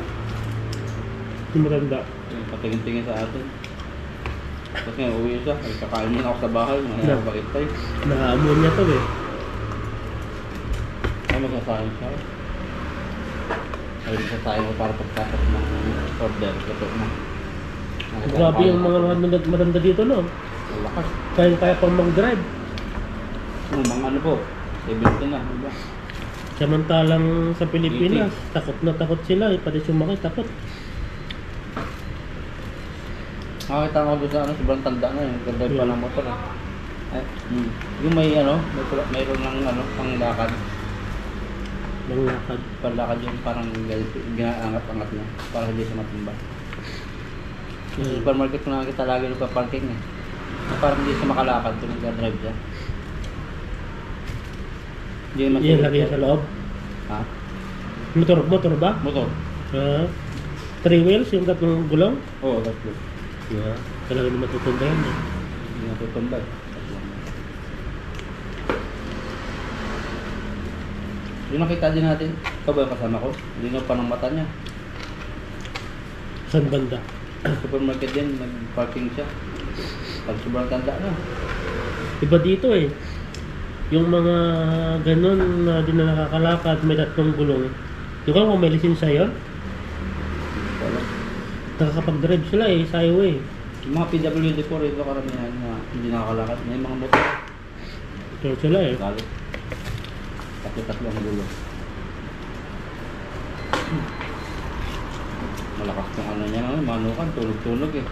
Yung maganda. Yung patingin-tingin sa atin. Tapos ngayon uwi siya. Ay, kakain muna ako sa bahay. Mayroon Yeah. bakit tayo. Nakaamon niya to eh. Ay, magsasahin siya. Ay, magsasahin ko para pagkasap ng order. Ito na. Grabe yung mga matanda dito no. Malakas. Kaya pang mag-drive. Mga ano po. 70 na. Diba? Samantalang sa Pilipinas, takot na takot sila eh. Pati sumakay, takot. Nakakita ko doon sa ano, sobrang tanda na yung ganda pa ng motor. Ay, yung may ano, mayroon ng ano, panglakad. Nang lakad. Panlakad yung parang ginaangat-angat niya para hindi siya matumba. Sa supermarket ko nakakita lagi nagpa-parking eh. Parang hindi siya makalakad kung nag-drive siya. Hindi naman Yan lagi sa loob. Ha? Motor ba? Motor? Ah, 3 wheels yung tatlong gulong? Oo, tatlo. Yeah. Talaga naman tutunda yan eh. Hindi natutumba eh. Yung nakita din natin, ikaw ba yung kasama ko? Linaw pa ng mata niya. Saan banda? Supermarket din, nag-parking siya. Pag sobrang tanda na. Iba dito eh. Yung mga ganun na di na nakakalakad, may tatlong gulong. Di ba kung may lisensya yun? Wala. Nakakapag-drive sila eh, sa highway. Yung mga PWD po rito karamihan na hindi nakakalakad. May mga motor. Ito sila eh. Lalo. Tatlo ang gulo. Malakas ng ano niya naman, manukan, tulog-tulog eh.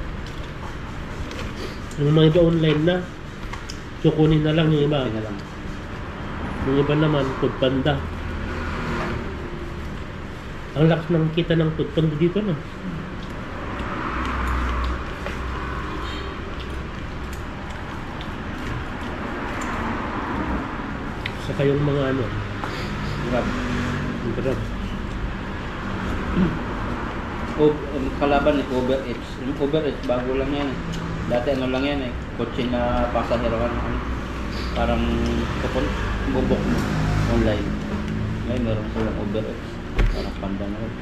Yung mga iba online na, sukunin na lang yung iba. Hindi na lang. Yung iba naman, food panda. Ang lakas ng kita ng food panda dito no. Saka yung mga ano, Grab. yung grab. Kalaban eh, Uber Eats. Yung Uber Eats, bago lang yan eh. Dati ano lang yan eh, kotse na pasahero ka ano. Parang bubok mo online. Ngayon meron silang Uber Eats. Parang panda na rin.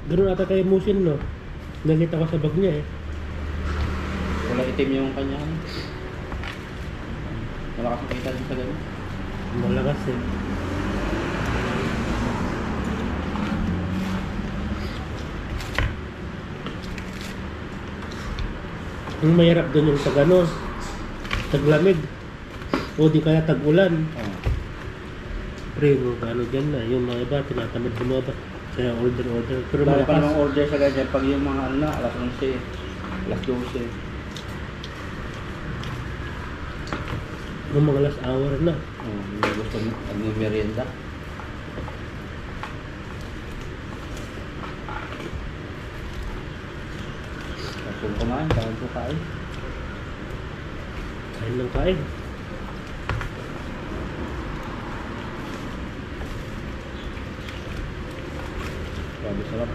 Ganun ata kay Musin no. Nakita ko sa bag niya eh. Wala itim yung kanya. Malakas ang kita din sa ganun. Malakas eh. Ang mahirap doon yung tag-ano, taglamig. O di kaya tag-ulan. Oh. Pre, ano dyan na, yung mga iba, tinatamad bumaba. Kaya order. Pero Dahil pa malakas. namang order sa ganyan, pag yung mga ano na, alas 11, alas 12. Yung mga last hour na. Oh, hindi gusto mo, merienda. Kung kumain, kain. Kain ng kain. Grabe sarap.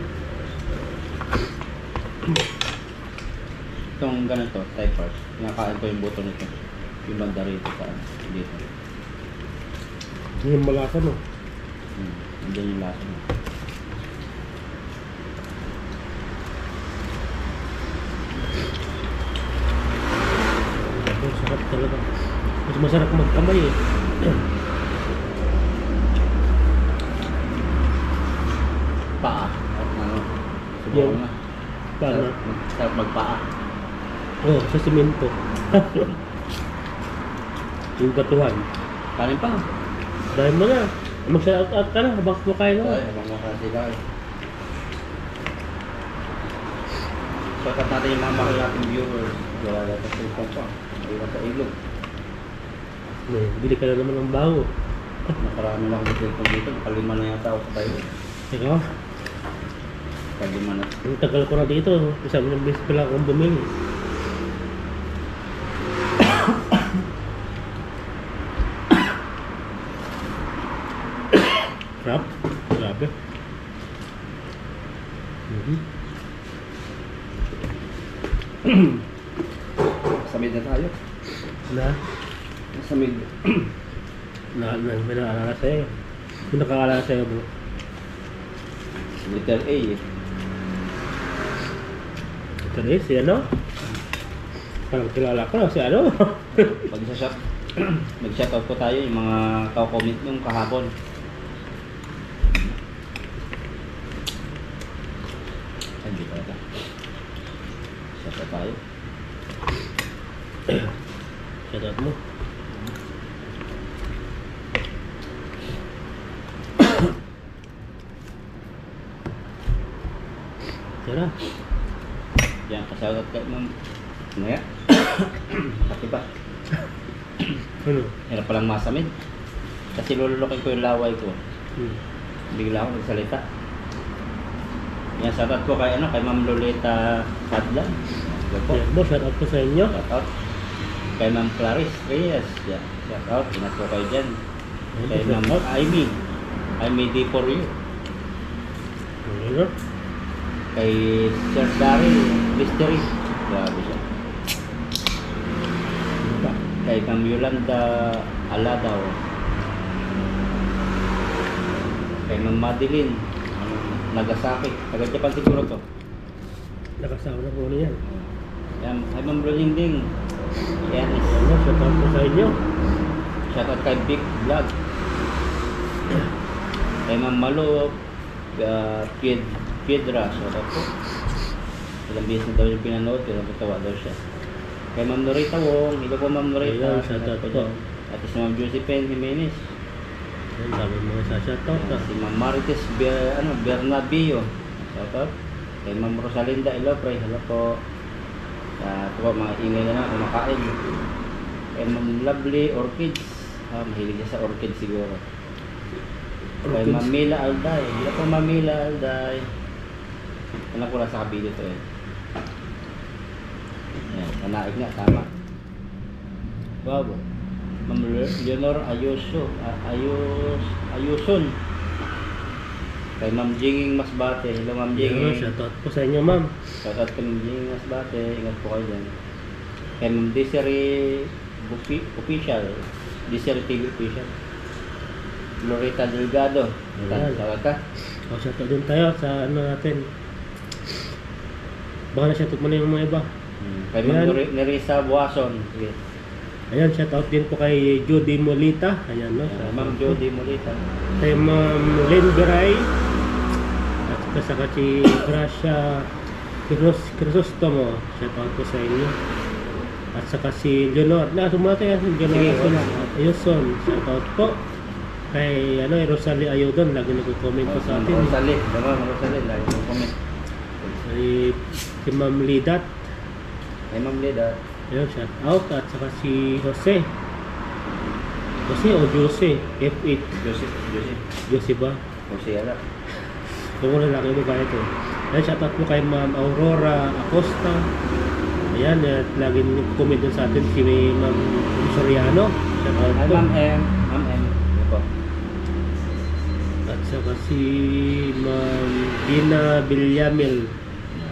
Itong ganito, typers, nakain ko yung buto nito. Yung banda rito sa dito. Yung malasa no. Nandiyan yung lasa mo. Ang sarap talaga. Mas masarap magkamay eh. Paa. At ano, subukan Yung- na. Paano? Sarap magpaa. Oh, sa simento. Yung katuhan. Kanin pa. Dahil mo na. Mag-shout out ka na habang kumakain Ay, na. habang makasila eh. Shoutout natin yung mga mahal nating viewers. Wala natin sa cellphone pa. Iwan sa ilog. Bili ka na naman ng bago. Nakarami na akong cellphone dito. Nakalima na yata ako sa tayo. Teka, Nakalima na. ang tagal ko na dito. Isang beses pala akong bumili. Sarap. Grabe. Sa mid na tayo. Na? Sa mid. May nakaalala sa'yo. May nakaalala sa'yo bro. Letter A eh. Ito rin, si ano? Parang kilala ko na si ano? Pag isa-shot, mag-shoutout ko tayo yung mga comment nung kahapon. Ay, hindi talaga. Shoutout tayo. Shoutout mo. Tara. Yan, ka-shoutout kay Ma'am. Ano yan? Pati ba? Ano? Hirap palang masamid. Kasi lululokin ko yung laway ko. Hmm. Bigla ako nagsalita. Yan, shoutout ko kay, kay Ma'am Loleta Sadlan. Yan po. Yan mo, shoutout ko sa inyo. Shoutout. Kay Ma'am Clarice Reyes. Yan, shoutout. Ingat ko kayo dyan. Kay Ma'am Amy. Amy D for you. Ano? Kay Sir Daryl Mystery. Grabe siya. Ano pa? Kay Ma'am Yolanda Aladaw. Kay Ma'am Madeline Nagasaki. Taga-Japan siguro to. Nakasawa na po niyan. Yan. Kay Ma'am Rolinding. Yan. Ano, shoutout ko sa inyo. Shoutout kay Big Vlog. Kay Ma'am Malo Piedra. Shoutout po. Ilang beses na daw yung pinanood. Pero natawa daw siya. Kay Ma'am Norita Wong. Ito po Ma'am Norita. Ayun, shoutout po. At si Ma'am Josephine Jimenez. Ang dami mga sa shoutout Yan, si Ma'am Marites Bernabio. Shoutout. Kay Ma'am Rosalinda Ilopre. Hello po. Ito po mga ingay na kumakain. Kay Ma'am Lovely Orchids. Mahilig siya sa orchid siguro. Kay Ma'am Mila Alday. Hello po Ma'am Mila Alday. Anak ko lang sa kabili to eh. Yan, nanaig nga, tama. Wow. Ma'am Leonor Ayuson. Kay Ma'am Jinging Masbate. Hello Ma'am Ayun, Jinging. shoutout po sa inyo ma'am. Shoutout kay Ma'am Jinging Masbate. Ingat po kayo dyan. Kay Ma'am Desiree Official. Desiree TV Official. Loretta Delgado. Ayan. Shoutout ka. O, shoutout din tayo sa ano natin. Baka na shoutout mo na yung mga iba. Kay Ayan. Ma'am Nerissa Buason. Sige. Ayan, shout out din po kay Judy Molita. Ayan, no? Ma'am Jody Molita. Kay Ma'am Lynn Garay. At kasaka si Gracia Crisostomo. Shout out po sa inyo. At saka si Leonor. Sumata yan. Leonor Sige, Ayuson. Shout out po. Kay Rosalie Ayodon. Lagi nag-comment po sa atin. Rosalie. Ma'am Rosalie. Lagi ng comment. Si Ma'am Lidat. Kay Ma'am Leda. Ayan, shout out. At saka si Jose. Jose o Jose? F8. Jose ba? Jose Ala. Kung wala lang, iba ba ito? Ayan, shout out po kay Ma'am Aurora Acosta. Ayan, at lagi nag-comment dun sa atin si Ma'am Soriano. Shout out Ay, po. Ma'am M. Ma'am M. Ano po? At saka si Ma'am Dina Villamil.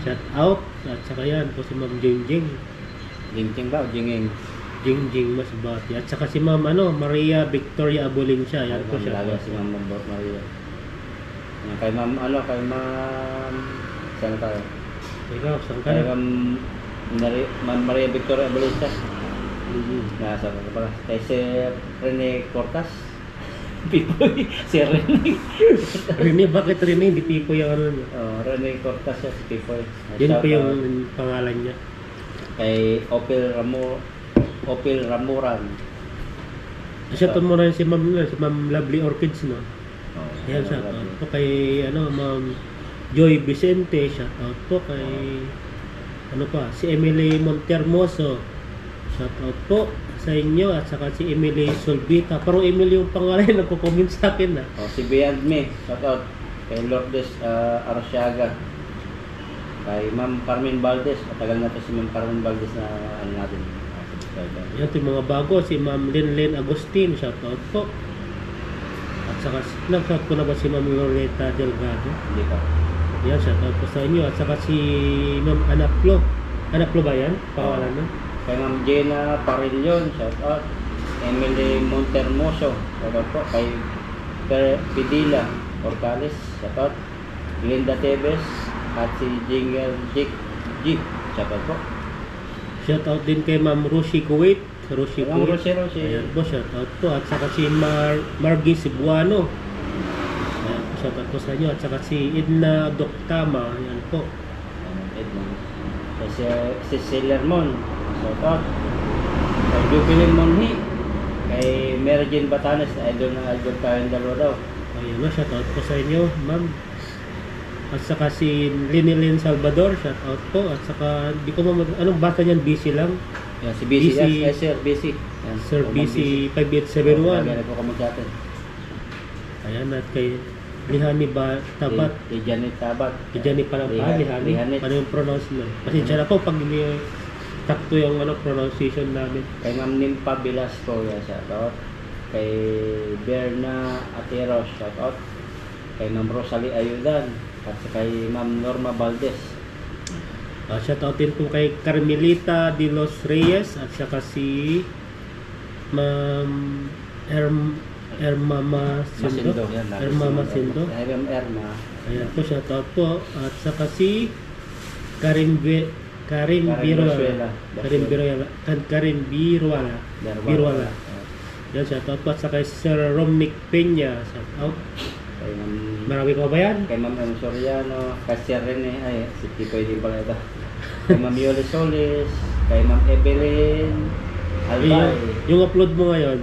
Shout out. At saka yan po si Ma'am Jingjing. Jingching ba o Jinging? Jingjing Masbati. At saka si Ma'am Maria Victoria Abolincia. Yan po siya. Lagi si Ma'am Maria. Yan, kay Ma'am kay Ma'am saan tayo? Ikaw, saan ka Kay na? Ma'am Maria Victoria Abalista. Mhm. Nasa ka pala. Kay Sir Rene Cortas. Pipoy. Si Rene. Rene, bakit Rene? Hindi tipo yung niya. Oh, Rene Cortas siya si Pipoy. Yan Shout po out yung pangalan niya. kay Opel Ramuran. Shout out mo rin si Ma'am Lovely Orchids, no? Oh, Ayan, shout out po kay Ma'am Joy Vicente. Shout out po kay si Emily Montermoso. Shout out po sa inyo. At saka si Emily Solvita. Parang Emily yung pangalan na nagko-comment sa akin, na. Oh, si Beyond Me. Shout out kay Lourdes Arsiaga. Kay Ma'am Carmen Valdez. Matagal na to si Ma'am Carmen Valdez na natin. Yan yung mga bago. Si Ma'am Linlin Agustin. Shout out po. At saka, nag-shout ko na ba si Ma'am Loretta Delgado? Hindi pa. Yan, shout out po sa inyo. At saka si Ma'am Anaplo. Anaplo ba yan? Pangalan na? Kay Ma'am Jenna Parillon. Shout out. Emily Montermoso. Shout out po. Kay Pidila Orcales. Shout out. Linda Tevez. At si Jingle G. Shout out po. Shout out din kay Ma'am Roshi Kuwait. Roshi Ma'am Kuwait. Rosie. Ayan po, shout out po. At saka si Margie Cebuano. Ayan po, shout out po sa inyo. At saka si Edna Doctama. Ayan po. Edmond. Si Celermon. Shout out. Kay Jubilin Monhi. Kay Mary Jane Batanes. Idol ng idol tayong dalawa daw. Ayan po, shout out po sa inyo, ma'am. At saka si Linilyn Salvador. Shout out po. At saka, di ko anong bata niyan? Busy lang. Yan, si BC. BC. Yes, Sir BC. Yan, Sir Ma'am BC 5871. Lagi na po kami sa atin. Ayan, at kay Lihani Tabat. Kay Janet Tabat. Lihani pa lang pa, Lihani. Lihanet. Ano yung pronounce mo? Pasensya na po pag hindi takto yung pronunciation namin. Kay Ma'am Nimpa Velasco. Yan, shout out. Kay Berna Atero. Shout out. Kay Ma'am Rosalie Ayudan. At kay Ma'am Norma Valdez. Shout out din po kay Carmelita de los Reyes. At saka si Ma'am Erma Masindo. Yan, lagi Erma si Masindo. Ma'am Erma. Ayan po, shout out po. At saka si Karin Biruala. Karin Biruala. Yan, shout out po. At saka si Sir Romnick Peña. Shout out. Kay Ma'am Marami ko ba yan? kay Ma'am M. Soriano, kay Sir Rene, ay, si Tipoy din pala ito. Kay Ma'am Yoli Solis, kay Ma'am Evelyn Albay, Yung upload mo ngayon,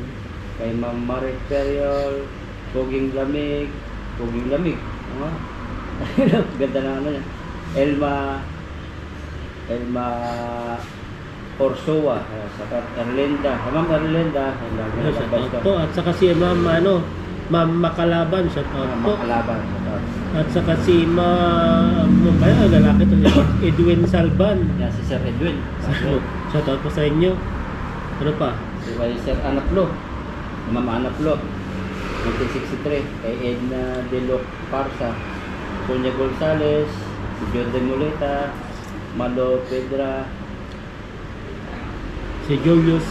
kay Ma'am Marie Periol, Puging Lamig, ano? Ganda na ano niya. Elma Orsua, saka Erlinda, Ma'am Erlinda, shout out po. At saka si Ma'am Makalaban, shout out po. Makalaban. At saka si lalaki to, Edwin Salban. Yan si Sir Edwin. Shout out po sa inyo. Ano pa? Si Sir Anaplo. Ma'am Anaplo. 1963. Kay Edna De Lo Parsa. Sonia Gonzales. Si Jordan Muleta. Malo Pedra. Si Julius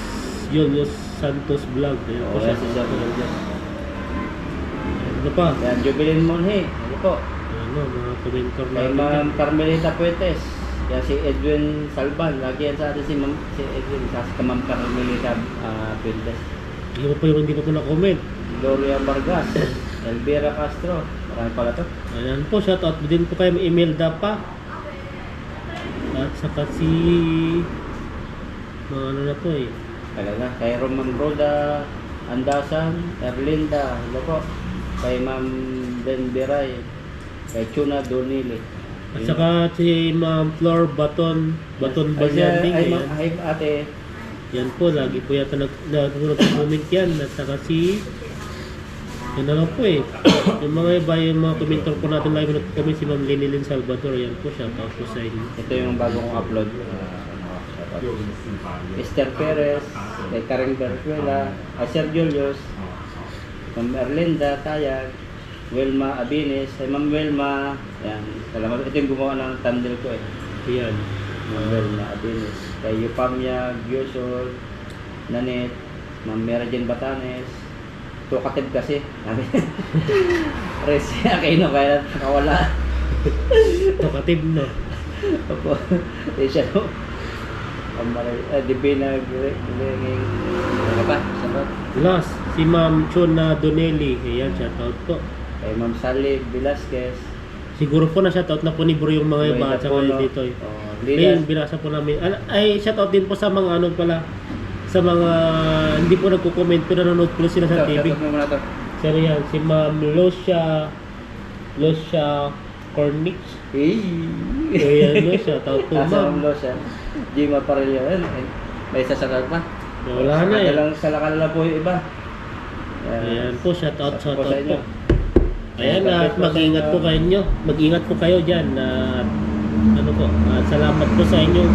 Santos Vlog. Ayan po O siya. yan si Sir Julius. Ano pa? Yan Jubilin Monhe. Ano po? Ano, mga komentor Kay natin. Ma'am Carmelita Puentes. Yan si Edwin Salban, lagi yan sa atin si Edwin, sa Ma'am Carmelita Pindes. Hindi pa po na-comment. Gloria Vargas, Elvira Castro, marami pala to. Ayan po, shoutout din po kay Imelda pa. At saka si... ano na po eh. Talaga, kay Roman Roda, Andasan, Erlinda, hello po. Kay Ma'am Ben Biray, kay Chuna Donili. At saka si Ma'am Flor Baton Balyanding. Ay, ate. Yan po, lagi po yata nag-comment yan. At saka si... Yan na lang po eh. Yung mga iba, yung mga komentar po natin live nag-comment si Ma'am Lenilyn Salvador. Yan po, shoutout po sa inyo. Ito yung bago kong upload. Mr. Perez, kay Karen Bercuela, Sir Julius, Ma'am Erlinda Tayag, Wilma Abines, ay Ma'am Wilma, yan, salamat. Ito yung gumawa ng thumbnail ko eh. Yan. Ma'am Wilma Abines, kay Yupamia Gyusol, Nanit, Ma'am Mera Jane Batanes, Tukatib kasi. Resi Aquino, kaya nakawala. Tukatib no. Opo, siya no. Divina Gilenging. Ano pa? Sabat. Last, si Ma'am Chona Donelli. Ayan, shoutout po. Kay Ma'am Sally Velasquez. Siguro po na shoutout na po ni Bro yung mga iba at saka dito eh. Ayun, binasa po namin. Ay, shoutout din po sa mga ano pala, sa mga hindi po nagko-comment pero nanonood po sila sa TV. Sir yan, si Ma'am Lucia Cornix. Ayan, Lucia, shoutout po Ma'am ma'am. Lucia. Gima Parello. May sasakal pa. Wala na eh. Salakal na po yung iba. Ayan po, shoutout sa po. inyo. Ayan, at mag-ingat po kayo. Mag-ingat po kayo dyan. Ano po, salamat po sa inyong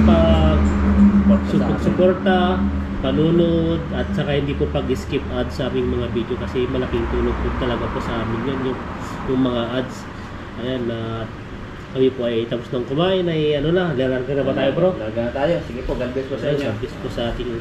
suporta, panunod, at saka hindi po pag-skip ads sa aming mga video kasi malaking tulong po talaga po sa amin yun, yung mga ads. Ayan, kami po ay tapos ng kumain ay ano na, lalarga na ba tayo bro? Lalarga na tayo. Sige po, God bless po sa inyo. God bless po sa ating